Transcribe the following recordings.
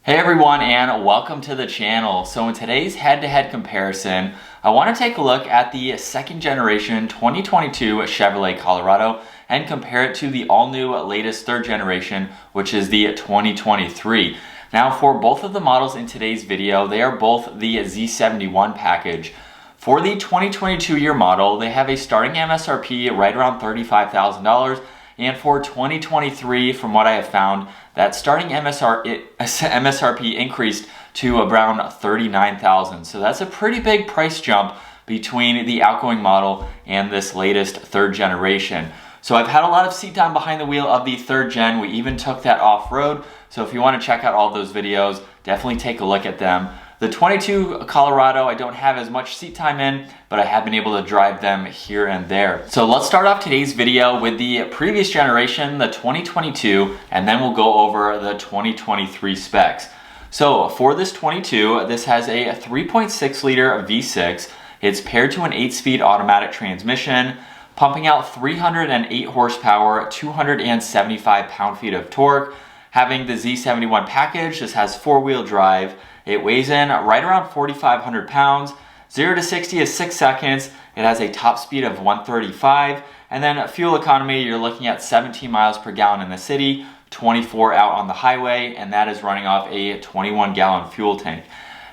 Hey everyone, and welcome to the channel. So in today's head-to-head comparison, I want to take a look at the second generation 2022 Chevrolet Colorado and compare it to the all-new latest third generation, which is the 2023. Now for both of the models in today's video, they are both the Z71 package. For the 2022 year model, they have a starting MSRP right around $35,000. And for 2023, from what I have found, that starting MSRP increased to around $39,000. So that's a pretty big price jump between the outgoing model and this latest third generation. So I've had a lot of seat time behind the wheel of the third gen. We even took that off-road. So if you want to check out all those videos, definitely take a look at them. The 22 Colorado, I don't have as much seat time in, but I have been able to drive them here and there. So let's start off today's video with the previous generation, the 2022, and then we'll go over the 2023 specs. So for this 22, this has a 3.6 liter V6. It's paired to an 8-speed automatic transmission, pumping out 308 horsepower, 275 pound-feet of torque. Having the Z71 package, this has 4-wheel drive. It weighs in right around 4,500 pounds. 0 to 60 is 6 seconds. It has a top speed of 135. And then fuel economy, you're looking at 17 miles per gallon in the city, 24 out on the highway, and that is running off a 21-gallon fuel tank.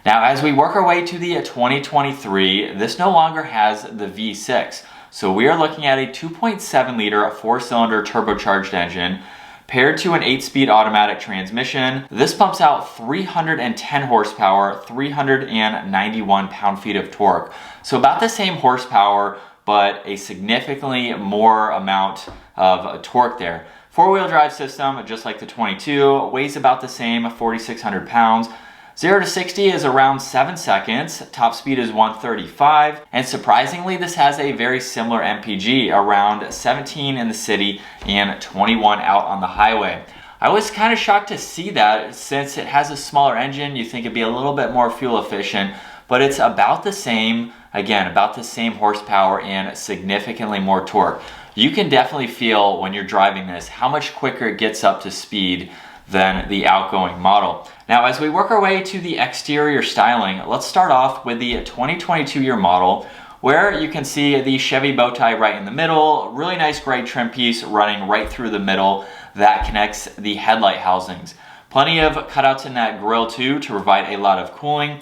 Now, as we work our way to the 2023, this no longer has the V6. So we are looking at a 2.7 liter 4-cylinder turbocharged engine, paired to an 8-speed automatic transmission. This pumps out 310 horsepower, 391 pound-feet of torque. So about the same horsepower, but a significantly more amount of torque there. 4-wheel drive system, just like the 22, weighs about the same, 4,600 pounds. 0 to 60 is around 7 seconds, top speed is 135, and surprisingly this has a very similar MPG, around 17 in the city and 21 out on the highway. I was kind of shocked to see that. Since it has a smaller engine, you think it'd be a little bit more fuel efficient, but it's about the same, again, about the same horsepower and significantly more torque. You can definitely feel when you're driving this how much quicker it gets up to speed than the outgoing model. Now, as we work our way to the exterior styling, let's start off with the 2022 year model, where you can see the Chevy bow tie right in the middle, really nice gray trim piece running right through the middle that connects the headlight housings. Plenty of cutouts in that grille too to provide a lot of cooling.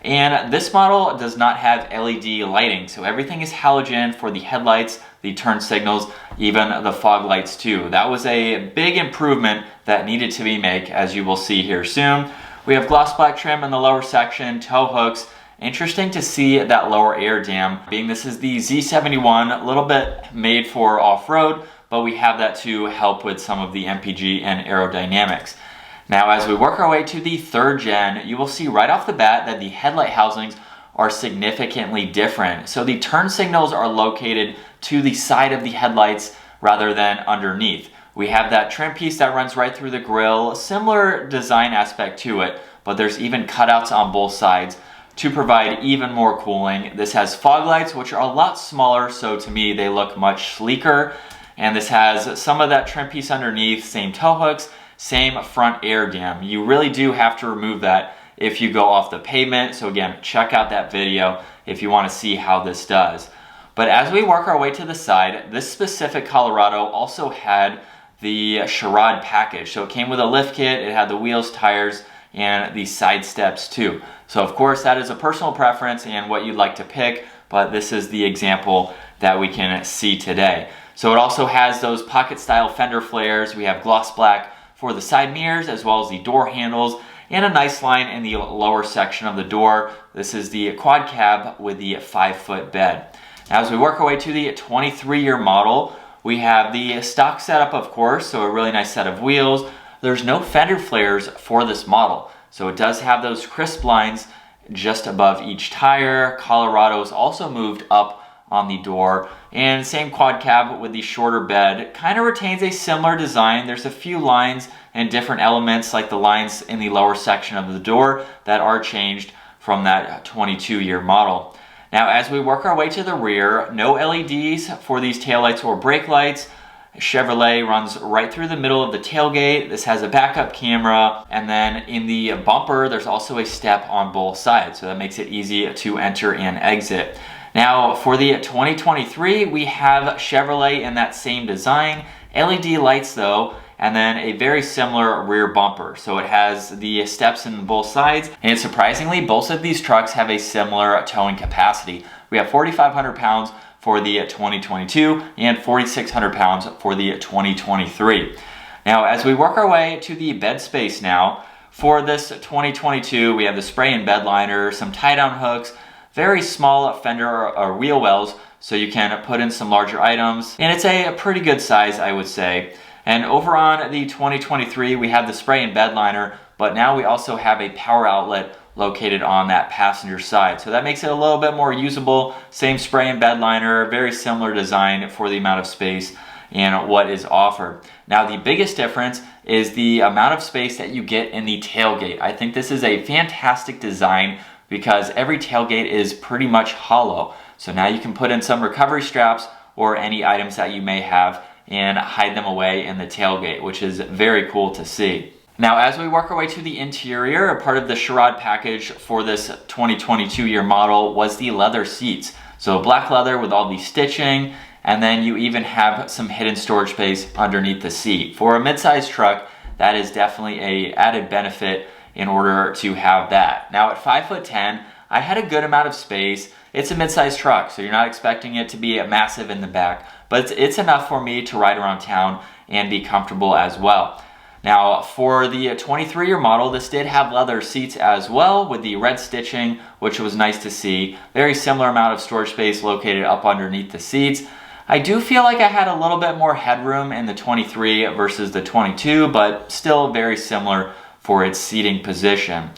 And this model does not have LED lighting, so everything is halogen for the headlights, the turn signals, even the fog lights too. That was a big improvement that needed to be made, as you will see here soon. We have gloss black trim in the lower section, tow hooks. Interesting to see that lower air dam, being this is the Z71, a little bit made for off-road, but we have that to help with some of the MPG and aerodynamics. Now, as we work our way to the third gen, you will see right off the bat that the headlight housings are significantly different. So the turn signals are located to the side of the headlights rather than underneath. We have that trim piece that runs right through the grille, similar design aspect to it, but there's even cutouts on both sides to provide even more cooling. This has fog lights, which are a lot smaller, so to me they look much sleeker. And this has some of that trim piece underneath, same tow hooks, same front air dam. You really do have to remove that if you go off the pavement. So again, check out that video if you want to see how this does. But as we work our way to the side, this specific Colorado also had the Chevrolet package. So it came with a lift kit, it had the wheels, tires, and the side steps too. So of course that is a personal preference and what you'd like to pick, but this is the example that we can see today. So it also has those pocket style fender flares. We have gloss black for the side mirrors as well as the door handles, and a nice line in the lower section of the door. This is the quad cab with the 5-foot bed. Now, as we work our way to the 23 year model, we have the stock setup, of course, so a really nice set of wheels. There's no fender flares for this model, so it does have those crisp lines just above each tire. Colorado's also moved up on the door, and same quad cab with the shorter bed. Kind of retains a similar design. There's a few lines and different elements like the lines in the lower section of the door that are changed from that 22 year model. Now, as we work our way to the rear, no LEDs for these taillights or brake lights. Chevrolet runs right through the middle of the tailgate. This has a backup camera, and then in the bumper there's also a step on both sides, so that makes it easy to enter and exit. Now for the 2023, we have Chevrolet in that same design, LED lights though, and then a very similar rear bumper. So it has the steps in both sides, and surprisingly, both of these trucks have a similar towing capacity. We have 4,500 pounds for the 2022 and 4,600 pounds for the 2023. Now, as we work our way to the bed space now, for this 2022, we have the spray and bed liner, some tie-down hooks, very small fender or wheel wells, so you can put in some larger items, and it's a pretty good size, I would say. And over on the 2023, we have the spray and bed liner, but now we also have a power outlet located on that passenger side. So that makes it a little bit more usable. Same spray and bed liner, very similar design for the amount of space and what is offered. Now the biggest difference is the amount of space that you get in the tailgate. I think this is a fantastic design because every tailgate is pretty much hollow. So now you can put in some recovery straps or any items that you may have and hide them away in the tailgate, which is very cool to see. Now, as we work our way to the interior, a part of the charade package for this 2022 year model was the leather seats. So black leather with all the stitching, and then you even have some hidden storage space underneath the seat. For a mid-sized truck, that is definitely an added benefit in order to have that. Now at 5'10", I had a good amount of space. It's a mid-sized truck, so you're not expecting it to be massive in the back, but it's enough for me to ride around town and be comfortable as well. Now for the 23 year model, this did have leather seats as well with the red stitching, which was nice to see. Very similar amount of storage space located up underneath the seats. I do feel like I had a little bit more headroom in the 23 versus the 22, but still very similar for its seating position.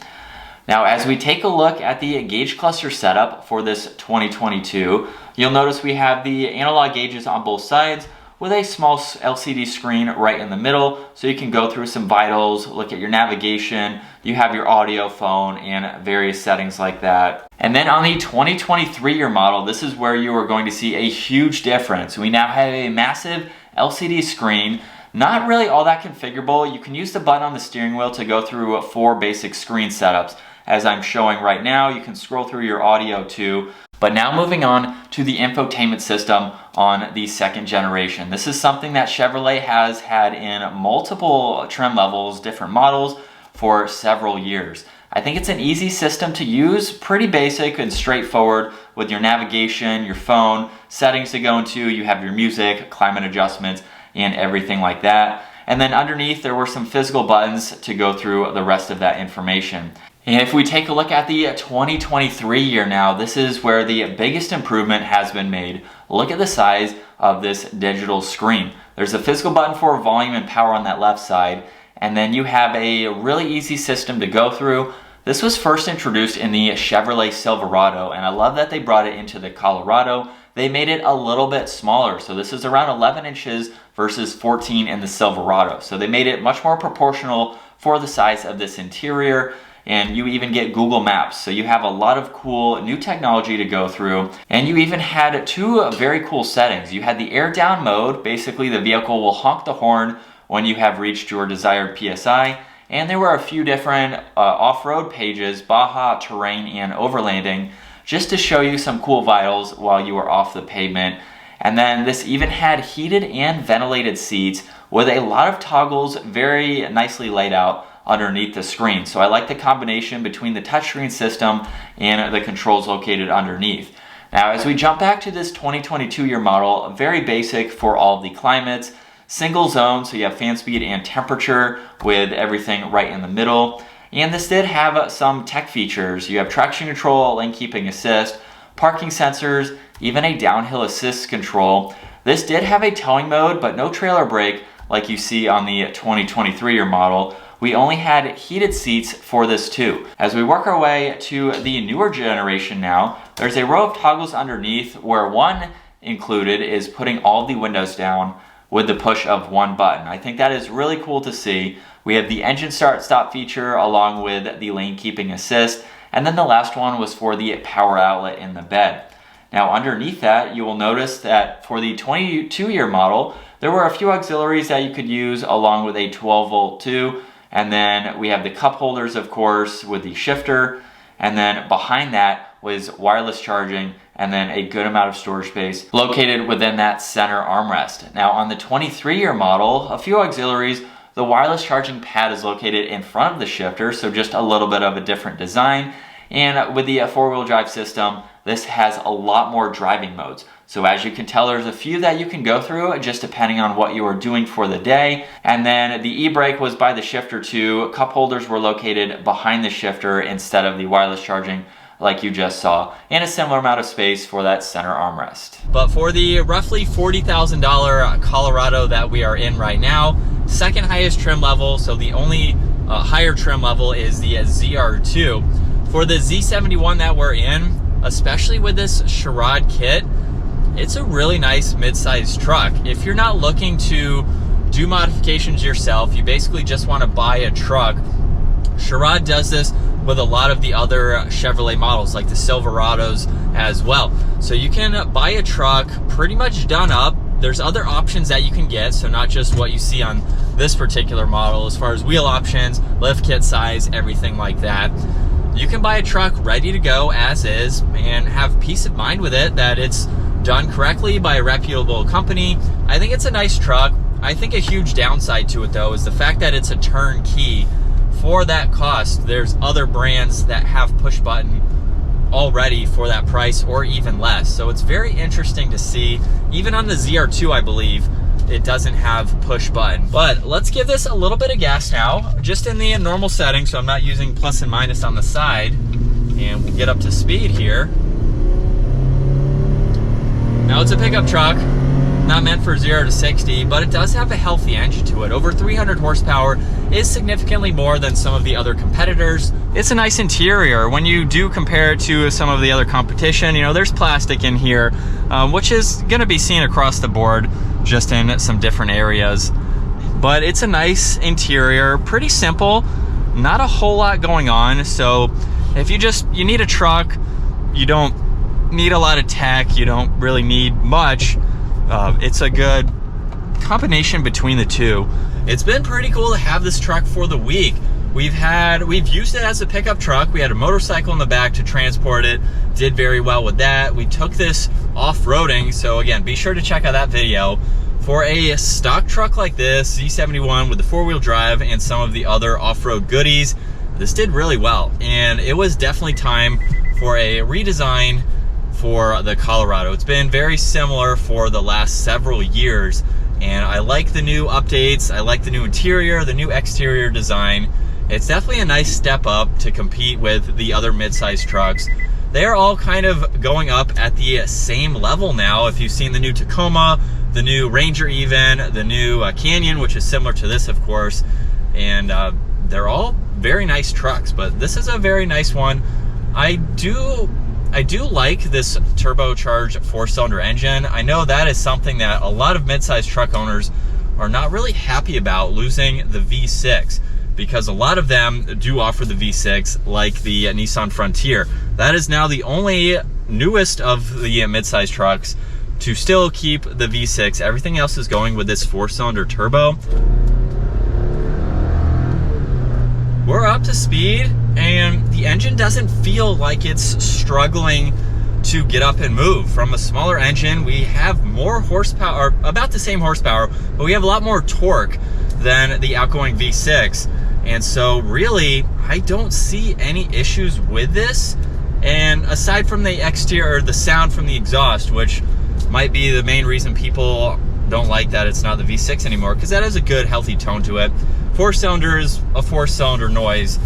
Now, as we take a look at the gauge cluster setup for this 2022, you'll notice we have the analog gauges on both sides with a small LCD screen right in the middle, so you can go through some vitals, look at your navigation, you have your audio, phone, and various settings like that. And then on the 2023 year model, this is where you are going to see a huge difference. We now have a massive LCD screen, not really all that configurable. You can use the button on the steering wheel to go through 4 basic screen setups. As I'm showing right now, you can scroll through your audio too. But now moving on to the infotainment system on the second generation. This is something that Chevrolet has had in multiple trim levels, different models for several years. I think it's an easy system to use, pretty basic and straightforward with your navigation, your phone, settings to go into, you have your music, climate adjustments, and everything like that. And then underneath there were some physical buttons to go through the rest of that information. And if we take a look at the 2023 year now, this is where the biggest improvement has been made. Look at the size of this digital screen. There's a physical button for volume and power on that left side, and then you have a really easy system to go through. This was first introduced in the Chevrolet Silverado, and I love that they brought it into the Colorado. They made it a little bit smaller, so this is around 11 inches versus 14 in the Silverado. So they made it much more proportional for the size of this interior. And you even get Google Maps, so you have a lot of cool new technology to go through. And you even had 2 very cool settings. You had the air down mode, basically the vehicle will honk the horn when you have reached your desired PSI. And there were a few different off-road pages, Baja, terrain, and overlanding, just to show you some cool vitals while you were off the pavement. And then this even had heated and ventilated seats with a lot of toggles, very nicely laid out underneath the screen. So I like the combination between the touchscreen system and the controls located underneath. Now as we jump back to this 2022 year model, very basic for all of the climates, single zone, so you have fan speed and temperature with everything right in the middle. And this did have some tech features. You have traction control, lane keeping assist, parking sensors, even a downhill assist control. This did have a towing mode, but no trailer brake like you see on the 2023 year model. We only had heated seats for this too. As we work our way to the newer generation now, there's a row of toggles underneath where one included is putting all the windows down with the push of one button. I think that is really cool to see. We have the engine start stop feature along with the lane keeping assist, and then the last one was for the power outlet in the bed. Now underneath that, you will notice that for the 22 year model, There were a few auxiliaries that you could use along with a 12 volt too. And then we have the cup holders, of course, with the shifter. And then behind that was wireless charging and then a good amount of storage space located within that center armrest. Now on the 23-year model, a few auxiliaries. The wireless charging pad is located in front of the shifter, so just a little bit of a different design. And with the four-wheel drive system, this has a lot more driving modes. So as you can tell, there's a few that you can go through just depending on what you are doing for the day. And then the e-brake was by the shifter too. Cup holders were located behind the shifter instead of the wireless charging like you just saw, and a similar amount of space for that center armrest. But for the roughly $40,000 Colorado that we are in right now, second highest trim level, so the only higher trim level is the ZR2. For the Z71 that we're in, especially with this Charade kit, it's a really nice mid-sized truck. If you're not looking to do modifications yourself, you basically just want to buy a truck, Charade does this with a lot of the other Chevrolet models like the Silverados as well. So you can buy a truck pretty much done up. There's other options that you can get, so not just what you see on this particular model as far as wheel options, lift kit size, everything like that. You can buy a truck ready to go as is and have peace of mind with it that it's done correctly by a reputable company. I think it's a nice truck. I think a huge downside to it though is the fact that it's a turnkey. For that cost, there's other brands that have push button already for that price or even less. So it's very interesting to see. Even on the ZR2, I believe, it doesn't have push button. But let's give this a little bit of gas now, just in the normal setting, so I'm not using plus and minus on the side. And we'll get up to speed here. Now it's a pickup truck, not meant for 0 to 60, but it does have a healthy engine to it. Over 300 horsepower is significantly more than some of the other competitors. It's a nice interior. When you do compare it to some of the other competition, you know, there's plastic in here, which is gonna be seen across the board, just in some different areas. But it's a nice interior, pretty simple, not a whole lot going on. So if you need a truck, you don't need a lot of tech, you don't really need much. It's a good combination between the two. It's been pretty cool to have this truck for the week. We've used it as a pickup truck. We had a motorcycle in the back to transport it. Did very well with that. We took this off-roading, so again, be sure to check out that video. For a stock truck like this, Z71 with the four-wheel drive and some of the other off-road goodies, this did really well. And it was definitely time for a redesign for the Colorado. It's been very similar for the last several years, and I like the new updates. I like the new interior, the new exterior design. It's definitely a nice step up to compete with the other mid-size trucks. They're all kind of going up at the same level now. If you've seen the new Tacoma, the new Ranger even, the new Canyon, which is similar to this, of course, and they're all very nice trucks, but this is a very nice one. I do like this turbocharged four-cylinder engine. I know that is something that a lot of mid-sized truck owners are not really happy about, losing the V6, because a lot of them do offer the V6, like the Nissan Frontier. That is now the only newest of the mid-sized trucks to still keep the V6. Everything else is going with this four-cylinder turbo. We're up to speed, and the engine doesn't feel like it's struggling to get up and move. From a smaller engine, we have more horsepower, about the same horsepower, but we have a lot more torque than the outgoing V6. And so really, I don't see any issues with this. And aside from the exterior, the sound from the exhaust, which might be the main reason people don't like that it's not the V6 anymore, because that has a good, healthy tone to it. Four cylinders, a four-cylinder noise.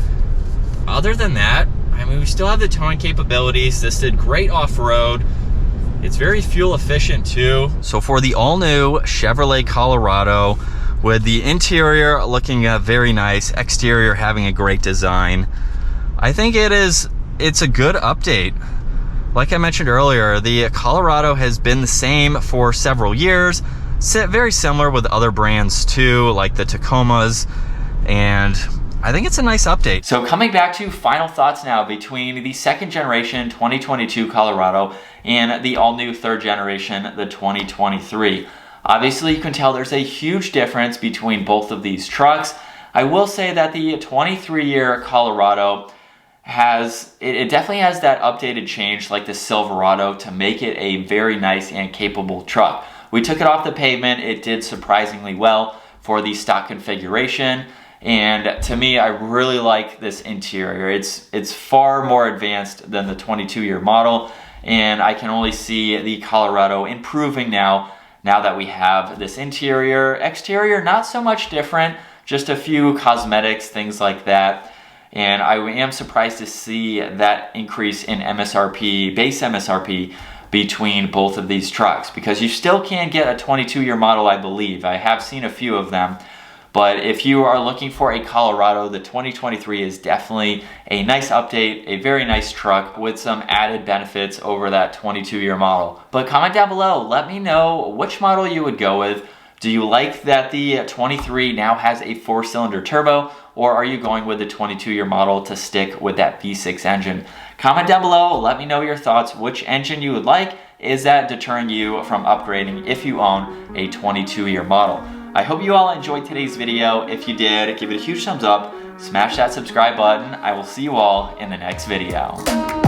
Other than that, I mean, we still have the towing capabilities. This did great off-road. It's very fuel efficient too. So for the all-new Chevrolet Colorado, with the interior looking very nice, exterior having a great design, I think it's a good update. Like I mentioned earlier, the Colorado has been the same for several years. Very similar with other brands too, like the Tacomas, and I think it's a nice update. So coming back to final thoughts now between the second generation 2022 Colorado and the all-new third generation, the 2023. Obviously, you can tell there's a huge difference between both of these trucks. I will say that the 23-year Colorado it definitely has that updated change like the Silverado to make it a very nice and capable truck. We took it off the pavement. It did surprisingly well for the stock configuration. And to me, I really like this interior. It's far more advanced than the 22-year model. And I can only see the Colorado improving now that we have this interior. Exterior, not so much different, just a few cosmetics, things like that. And I am surprised to see that increase in MSRP, base MSRP, between both of these trucks, because you still can get a 22-year model, I believe. I have seen a few of them. But if you are looking for a Colorado, the 2023 is definitely a nice update, a very nice truck with some added benefits over that 22-year model. But comment down below, let me know which model you would go with. Do you like that the 23 now has a 4-cylinder turbo, or are you going with the 22-year model to stick with that V6 engine? Comment down below, let me know your thoughts, which engine you would like. Is that deterring you from upgrading if you own a 22-year model? I hope you all enjoyed today's video. If you did, give it a huge thumbs up, smash that subscribe button. I will see you all in the next video.